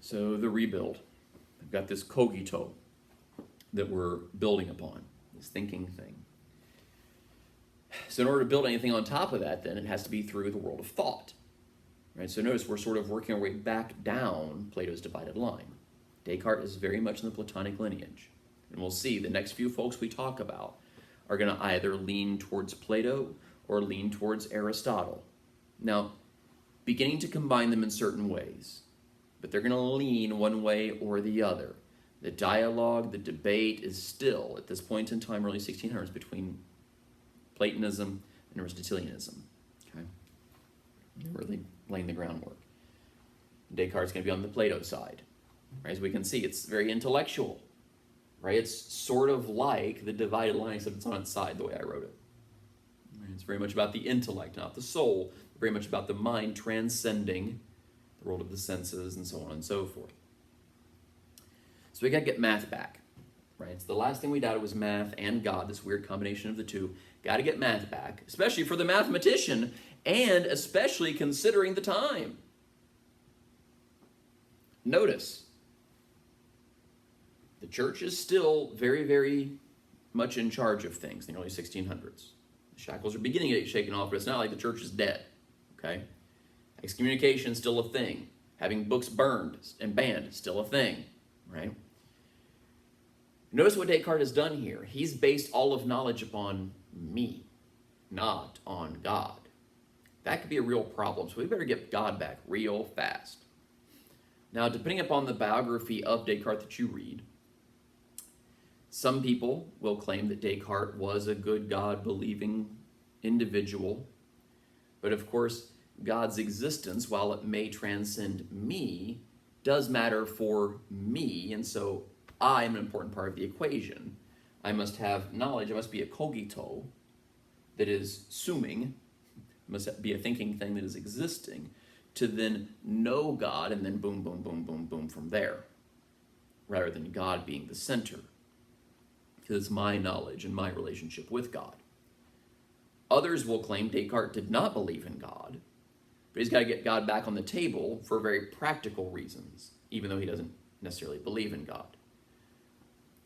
So the rebuild. I've got this cogito that we're building upon, this thinking thing. So in order to build anything on top of that, then it has to be through the world of thought. Right? So notice we're sort of working our way back down Plato's divided line. Descartes is very much in the Platonic lineage. And we'll see the next few folks we talk about are going to either lean towards Plato or lean towards Aristotle. Now, beginning to combine them in certain ways, but they're going to lean one way or the other. The dialogue, the debate is still, at this point in time, early 1600s, between Platonism and Aristotelianism. Okay? Really laying the groundwork. Descartes is going to be on the Plato side. Right? As we can see, it's very intellectual. Right? It's sort of like the divided line, except it's on its side the way I wrote it. Right? It's very much about the intellect, not the soul. Very much about the mind transcending the world of the senses and so on and so forth. So we got to get math back. Right? It's the last thing we doubted was math and God, this weird combination of the two. Got to get math back, especially for the mathematician, and especially considering the time. Notice, the church is still very, very much in charge of things in the early 1600s. The shackles are beginning to get shaken off, but it's not like the church is dead. Okay? Excommunication is still a thing. Having books burned and banned is still a thing. Right? Notice what Descartes has done here. He's based all of knowledge upon me, not on God. That could be a real problem, so we better get God back real fast. Now, depending upon the biography of Descartes that you read, some people will claim that Descartes was a good God-believing individual, but of course, God's existence, while it may transcend me, does matter for me, and so I am an important part of the equation. I must have knowledge. I must be a cogito that is suming. I must be a thinking thing that is existing to then know God and then boom, boom, boom, boom, boom from there, rather than God being the center. Because it's my knowledge and my relationship with God. Others will claim Descartes did not believe in God, but he's got to get God back on the table for very practical reasons, even though he doesn't necessarily believe in God.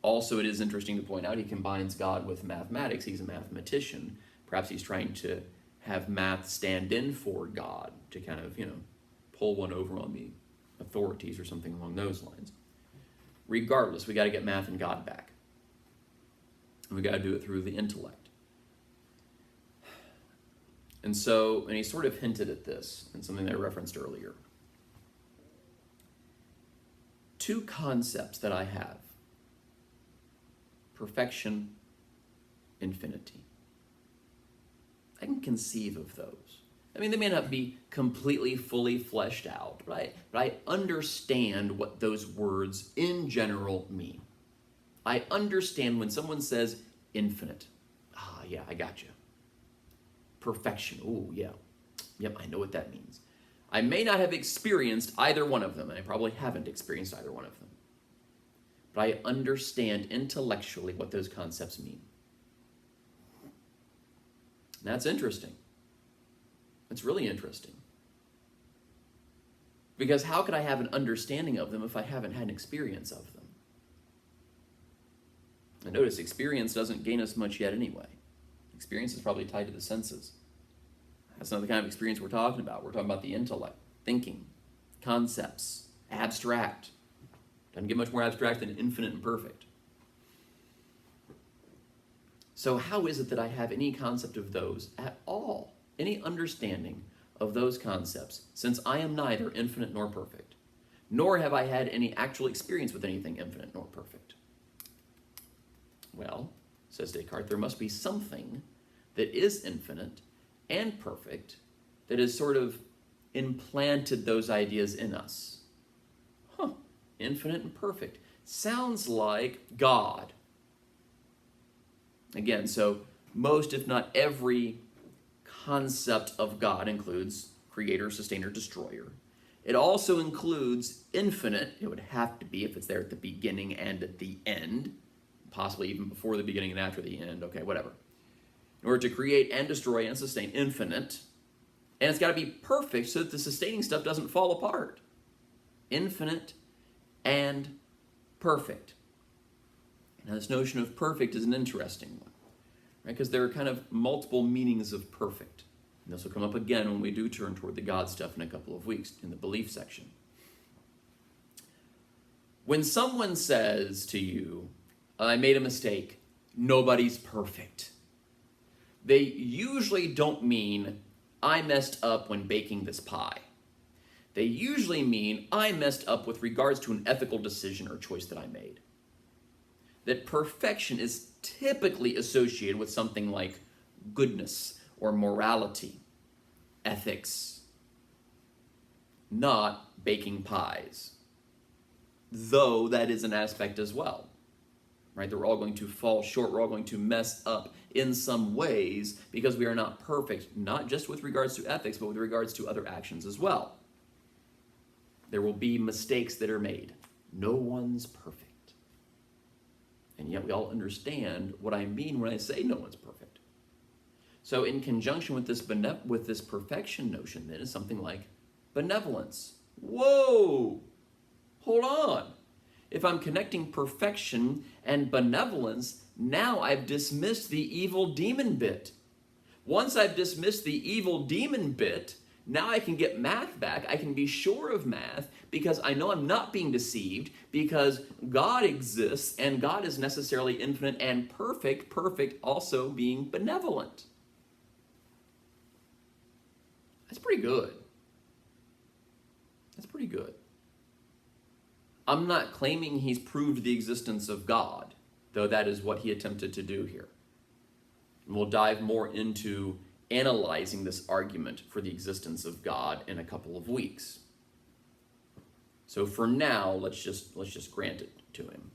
Also, it is interesting to point out he combines God with mathematics. He's a mathematician. Perhaps he's trying to have math stand in for God to kind of, pull one over on the authorities or something along those lines. Regardless, we got to get math and God back. And we got to do it through the intellect. And he sort of hinted at this in something that I referenced earlier. Two concepts that I have: perfection, infinity. I can conceive of those. I mean, they may not be completely, fully fleshed out, right? But I understand what those words in general mean. I understand when someone says infinite. Ah, yeah, I got you. Perfection. Oh, yeah. Yep, I know what that means. I may not have experienced either one of them, and I probably haven't experienced either one of them. But I understand intellectually what those concepts mean. And that's interesting. It's really interesting. Because how could I have an understanding of them if I haven't had an experience of them? And notice, experience doesn't gain us much yet anyway. Experience is probably tied to the senses. That's not the kind of experience we're talking about. We're talking about the intellect, thinking, concepts, abstract. Doesn't get much more abstract than infinite and perfect. So how is it that I have any concept of those at all? Any understanding of those concepts, since I am neither infinite nor perfect, nor have I had any actual experience with anything infinite nor perfect? Well, says Descartes, there must be something that is infinite and perfect that has sort of implanted those ideas in us. Infinite and perfect. Sounds like God. Again, so most, if not every, concept of God includes creator, sustainer, destroyer. It also includes infinite. It would have to be if it's there at the beginning and at the end, possibly even before the beginning and after the end. Okay, whatever. In order to create and destroy and sustain, infinite. And it's got to be perfect so that the sustaining stuff doesn't fall apart. Infinite and perfect. Now, this notion of perfect is an interesting one, right? Because there are kind of multiple meanings of perfect. And this will come up again when we do turn toward the God stuff in a couple of weeks in the belief section. When someone says to you, I made a mistake, nobody's perfect, they usually don't mean, I messed up when baking this pie. They usually mean, I messed up with regards to an ethical decision or choice that I made. That perfection is typically associated with something like goodness or morality, ethics, not baking pies. Though that is an aspect as well, right? That we're all going to fall short, we're all going to mess up in some ways because we are not perfect, not just with regards to ethics, but with regards to other actions as well. There will be mistakes that are made. No one's perfect. And yet we all understand what I mean when I say no one's perfect. So in conjunction with this perfection notion, then, is something like benevolence. Whoa! Hold on. If I'm connecting perfection and benevolence, now I've dismissed the evil demon bit. Once I've dismissed the evil demon bit, now I can get math back. I can be sure of math because I know I'm not being deceived because God exists and God is necessarily infinite and perfect, perfect also being benevolent. That's pretty good. That's pretty good. I'm not claiming he's proved the existence of God, though that is what he attempted to do here. And we'll dive more into analyzing this argument for the existence of God in a couple of weeks. So for now, let's just grant it to him.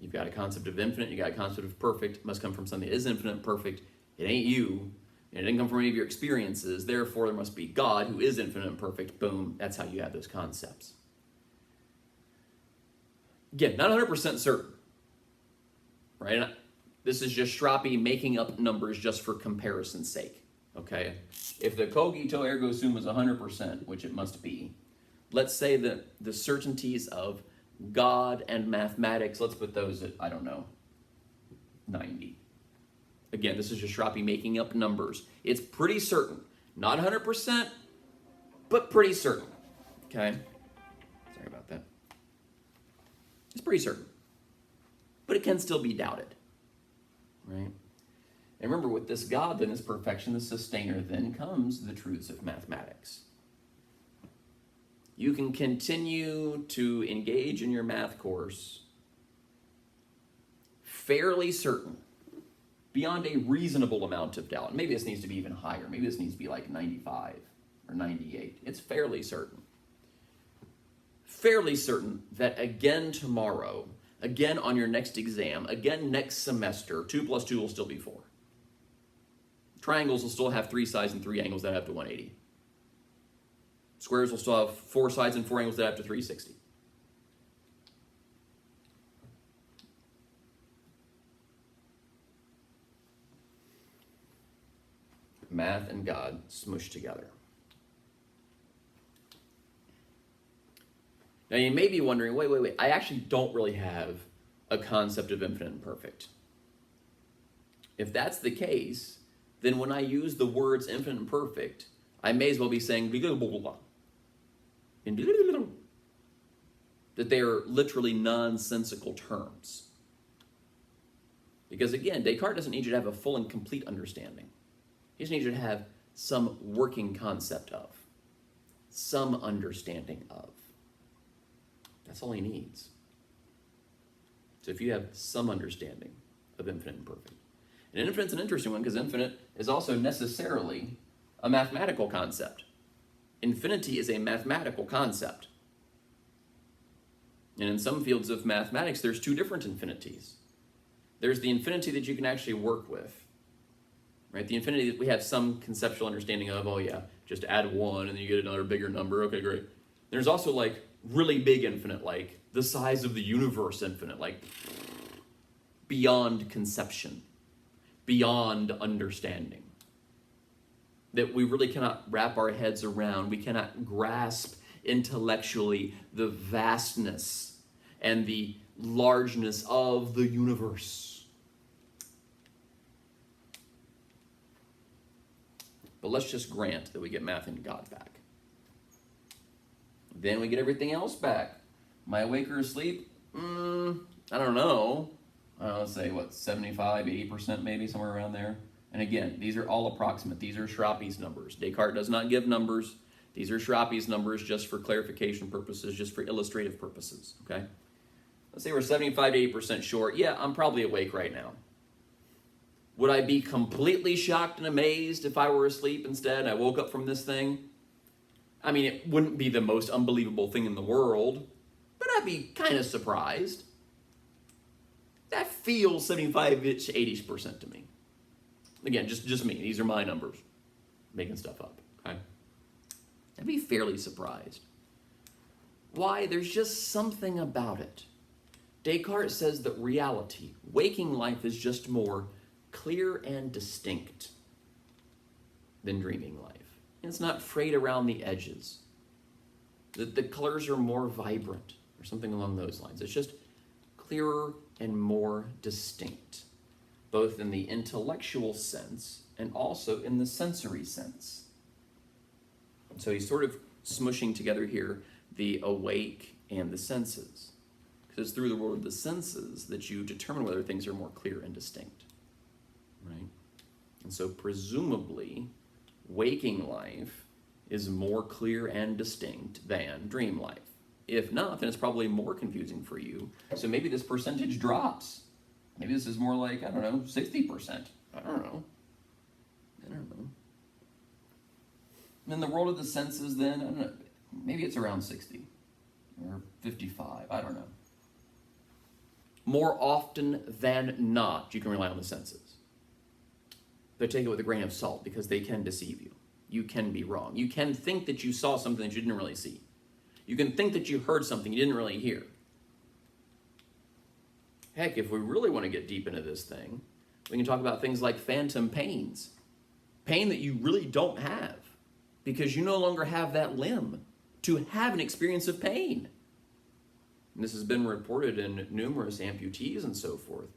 You've got a concept of infinite, you got a concept of perfect. It must come from something that is infinite and perfect. It ain't you, and it didn't come from any of your experiences. Therefore, there must be God who is infinite and perfect. Boom, that's how you have those concepts. Again, not 100% certain, right? This is just Schrappe making up numbers just for comparison's sake, okay? If the cogito ergo sum is 100%, which it must be, let's say that the certainties of God and mathematics, let's put those at, 90. Again, this is just Schrappe making up numbers. It's pretty certain. Not 100%, but pretty certain, okay? Sorry about that. It's pretty certain, but it can still be doubted, right? And remember, with this God, then, this perfection, the sustainer, then comes the truths of mathematics. You can continue to engage in your math course fairly certain, beyond a reasonable amount of doubt. Maybe this needs to be even higher. Maybe this needs to be like 95 or 98. It's fairly certain. Fairly certain that again tomorrow, again on your next exam, again next semester, 2 plus 2 will still be 4. Triangles will still have 3 sides and 3 angles that have to 180. Squares will still have 4 sides and 4 angles that have to 360. Math and God smushed together. Now you may be wondering, wait, I actually don't really have a concept of infinite and perfect. If that's the case, then when I use the words infinite and perfect, I may as well be saying blah, blah, blah, blah. That they are literally nonsensical terms. Because again, Descartes doesn't need you to have a full and complete understanding. He just needs you to have some working concept of, some understanding of. That's all he needs. So if you have some understanding of infinite and perfect. And infinite's an interesting one because infinite is also necessarily a mathematical concept. Infinity is a mathematical concept. And in some fields of mathematics, there's 2 different infinities. There's the infinity that you can actually work with. Right? The infinity that we have some conceptual understanding of, oh yeah, just add 1 and then you get another bigger number. Okay, great. There's also like really big infinite, like the size of the universe infinite, like beyond conception, beyond understanding. That we really cannot wrap our heads around, we cannot grasp intellectually the vastness and the largeness of the universe. But let's just grant that we get math and God back. Then we get everything else back. Am I awake or asleep? I don't know. Let's say, 75, 80% maybe, somewhere around there. And again, these are all approximate. These are Schrappe's numbers. Descartes does not give numbers. These are Schrappe's numbers just for clarification purposes, just for illustrative purposes, okay? Let's say we're 75 to 80% short. Yeah, I'm probably awake right now. Would I be completely shocked and amazed if I were asleep instead and I woke up from this thing? I mean, it wouldn't be the most unbelievable thing in the world, but I'd be kind of surprised. That feels 75-ish, 80% to me. Again, just me. These are my numbers. Making stuff up, okay? I'd be fairly surprised. Why? There's just something about it. Descartes says that reality, waking life, is just more clear and distinct than dreaming life. It's not frayed around the edges. The colors are more vibrant, or something along those lines. It's just clearer and more distinct, both in the intellectual sense and also in the sensory sense. So he's sort of smushing together here the awake and the senses. Because it's through the world of the senses that you determine whether things are more clear and distinct, right? And so presumably, waking life is more clear and distinct than dream life. If not, then it's probably more confusing for you. So maybe this percentage drops. Maybe this is more like, 60%. I don't know. In the world of the senses, then, I don't know, maybe it's around 60 or 55. I don't know. More often than not, you can rely on the senses. But take it with a grain of salt, because they can deceive you. You can be wrong. You can think that you saw something that you didn't really see. You can think that you heard something you didn't really hear. Heck, if we really want to get deep into this thing, we can talk about things like phantom pains. Pain that you really don't have, because you no longer have that limb to have an experience of pain. And this has been reported in numerous amputees and so forth,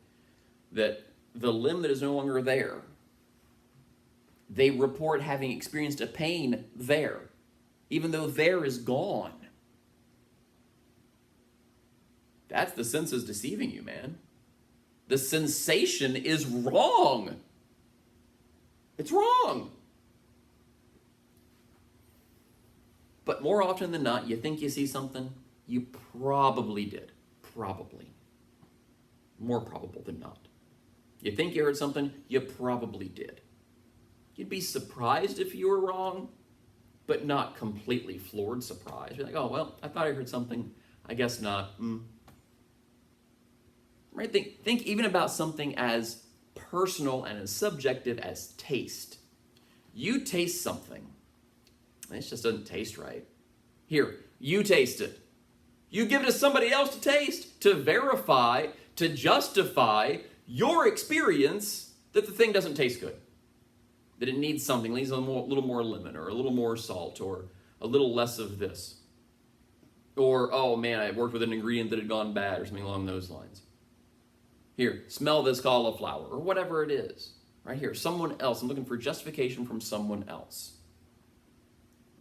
that the limb that is no longer there, they report having experienced a pain there, even though there is gone. That's the senses deceiving you, man. The sensation is wrong. It's wrong. But more often than not, you think you see something, you probably did. Probably. More probable than not. You think you heard something, you probably did. You'd be surprised if you were wrong, but not completely floored surprise. You're like, oh, well, I thought I heard something. I guess not. Right? Think even about something as personal and as subjective as taste. You taste something. It just doesn't taste right. Here, you taste it. You give it to somebody else to taste, to verify, to justify your experience that the thing doesn't taste good. That it needs something, needs a little more lemon, or a little more salt, or a little less of this. Or, oh man, I worked with an ingredient that had gone bad, or something along those lines. Here, smell this cauliflower, or whatever it is. Right here, someone else. I'm looking for justification from someone else.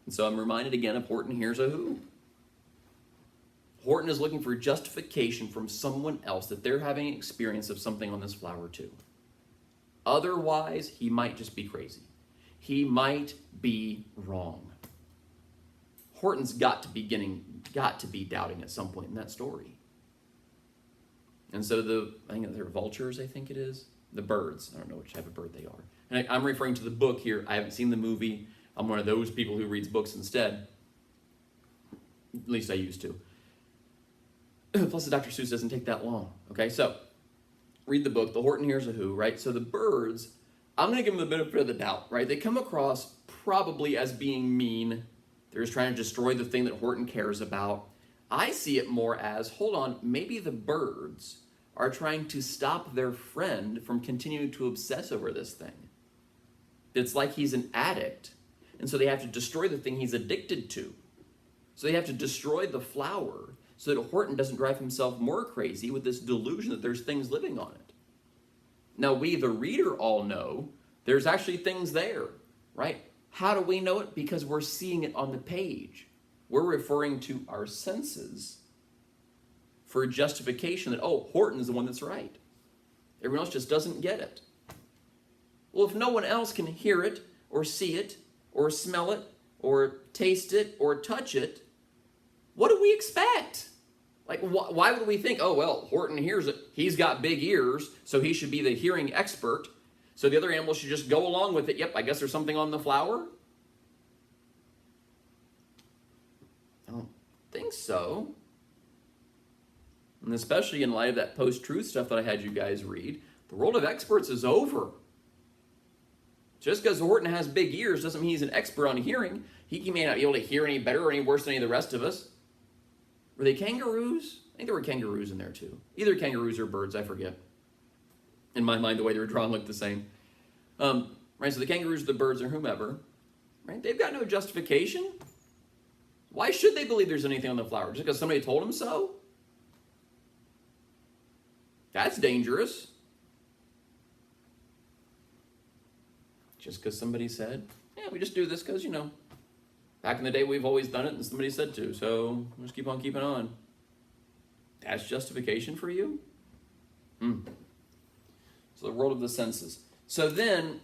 And so I'm reminded again of Horton Hears a Who. Horton is looking for justification from someone else that they're having an experience of something on this flower too. Otherwise, he might just be crazy. He might be wrong. Horton's got to be doubting at some point in that story. And so I think they're vultures, I think it is. The birds. I don't know which type of bird they are. And I'm referring to the book here. I haven't seen the movie. I'm one of those people who reads books instead. At least I used to. Plus, the Dr. Seuss doesn't take that long. Okay, so read the book. The Horton Hears a Who, right? So the birds, I'm going to give them the benefit of the doubt, right? They come across probably as being mean. They're just trying to destroy the thing that Horton cares about. I see it more as, hold on, maybe the birds are trying to stop their friend from continuing to obsess over this thing. It's like he's an addict, and so they have to destroy the thing he's addicted to. So they have to destroy the flower so that Horton doesn't drive himself more crazy with this delusion that there's things living on it. Now we, the reader, all know there's actually things there, right? How do we know it? Because we're seeing it on the page. We're referring to our senses for justification that, oh, Horton's the one that's right. Everyone else just doesn't get it. Well, if no one else can hear it or see it or smell it or taste it or touch it, what do we expect? Like, why would we think, oh, well, Horton hears it. He's got big ears, so he should be the hearing expert. So the other animals should just go along with it. Yep, I guess there's something on the flower. I don't think so. And especially in light of that post-truth stuff that I had you guys read, the world of experts is over. Just because Horton has big ears doesn't mean he's an expert on hearing. He may not be able to hear any better or any worse than any of the rest of us. Were they kangaroos? I think there were kangaroos in there too. Either kangaroos or birds, I forget. In my mind, the way they were drawn looked the same. Right, so the kangaroos, the birds, or whomever, right? They've got no justification. Why should they believe there's anything on the flower? Just because somebody told them so? That's dangerous. Just because somebody said, yeah, we just do this because, back in the day we've always done it and somebody said to, so we'll just keep on keeping on. That's justification for you? So the world of the senses. So then,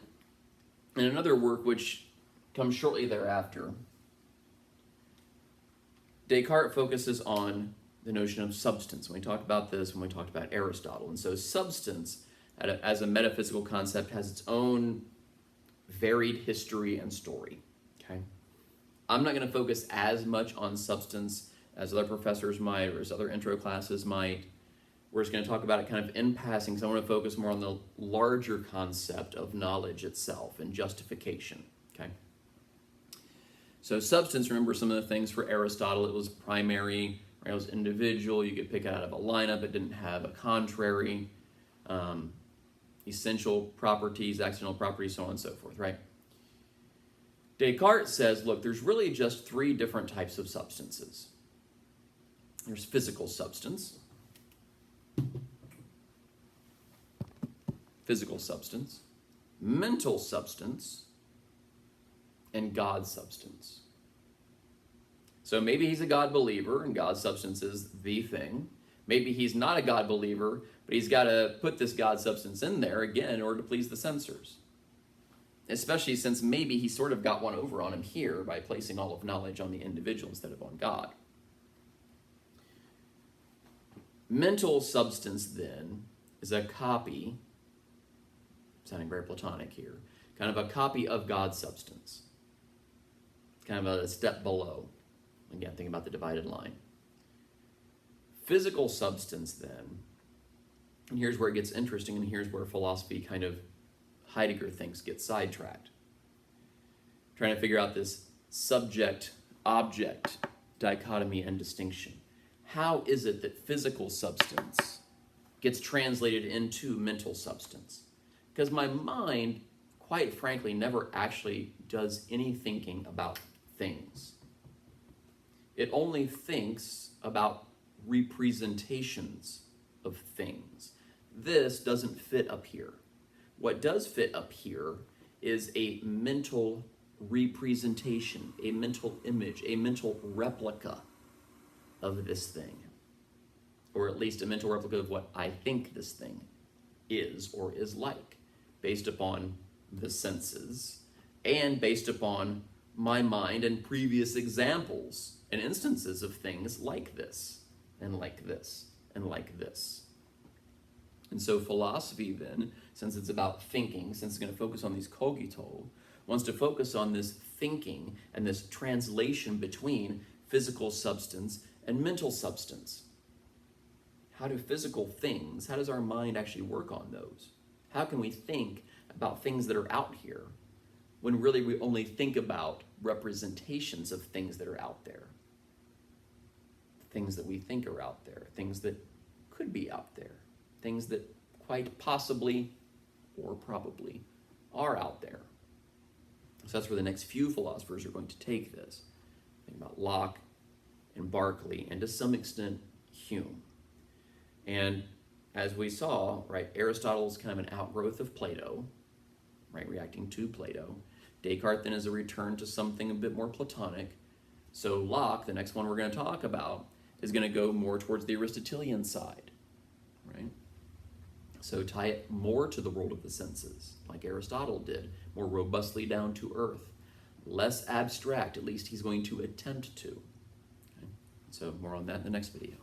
in another work which comes shortly thereafter, Descartes focuses on the notion of substance. When we talked about this, when we talked about Aristotle. And so substance, as a metaphysical concept, has its own varied history and story. Okay? I'm not going to focus as much on substance as other professors might or as other intro classes might. We're just going to talk about it kind of in passing, so I want to focus more on the larger concept of knowledge itself and justification. Okay? So substance, remember some of the things for Aristotle, it was primary, right? It was individual, you could pick it out of a lineup, it didn't have a contrary, essential properties, accidental properties, so on and so forth, right? Descartes says, look, there's really just three different types of substances. There's physical substance, mental substance, and God substance. So maybe he's a God believer and God substance is the thing. Maybe he's not a God believer, but he's got to put this God substance in there again in order to please the censors. Especially since maybe he sort of got one over on him here by placing all of knowledge on the individual instead of on God. Mental substance, then, is a copy, sounding very Platonic here, kind of a copy of God's substance. It's kind of a step below. Again, think about the divided line. Physical substance, then, and here's where it gets interesting, and here's where philosophy kind of, Heidegger thinks, gets sidetracked. Trying to figure out this subject-object dichotomy and distinction. How is it that physical substance gets translated into mental substance? Because my mind, quite frankly, never actually does any thinking about things. It only thinks about representations of things. This doesn't fit up here. What does fit up here is a mental representation, a mental image, a mental replica of this thing. Or at least a mental replica of what I think this thing is or is like, based upon the senses and based upon my mind and previous examples and instances of things like this and like this and like this. And so philosophy then, since it's about thinking, since it's going to focus on these cogito, wants to focus on this thinking and this translation between physical substance and mental substance. How do physical things, how does our mind actually work on those? How can we think about things that are out here when really we only think about representations of things that are out there? Things that we think are out there, things that could be out there, things that quite possibly or probably are out there. So that's where the next few philosophers are going to take this. Think about Locke, and Berkeley, and to some extent Hume. And as we saw, right, Aristotle's kind of an outgrowth of Plato, right, reacting to Plato. Descartes then is a return to something a bit more Platonic. So Locke, the next one we're going to talk about, is going to go more towards the Aristotelian side, right? So tie it more to the world of the senses, like Aristotle did, more robustly down to earth. Less abstract, at least he's going to attempt to. Okay? So more on that in the next video.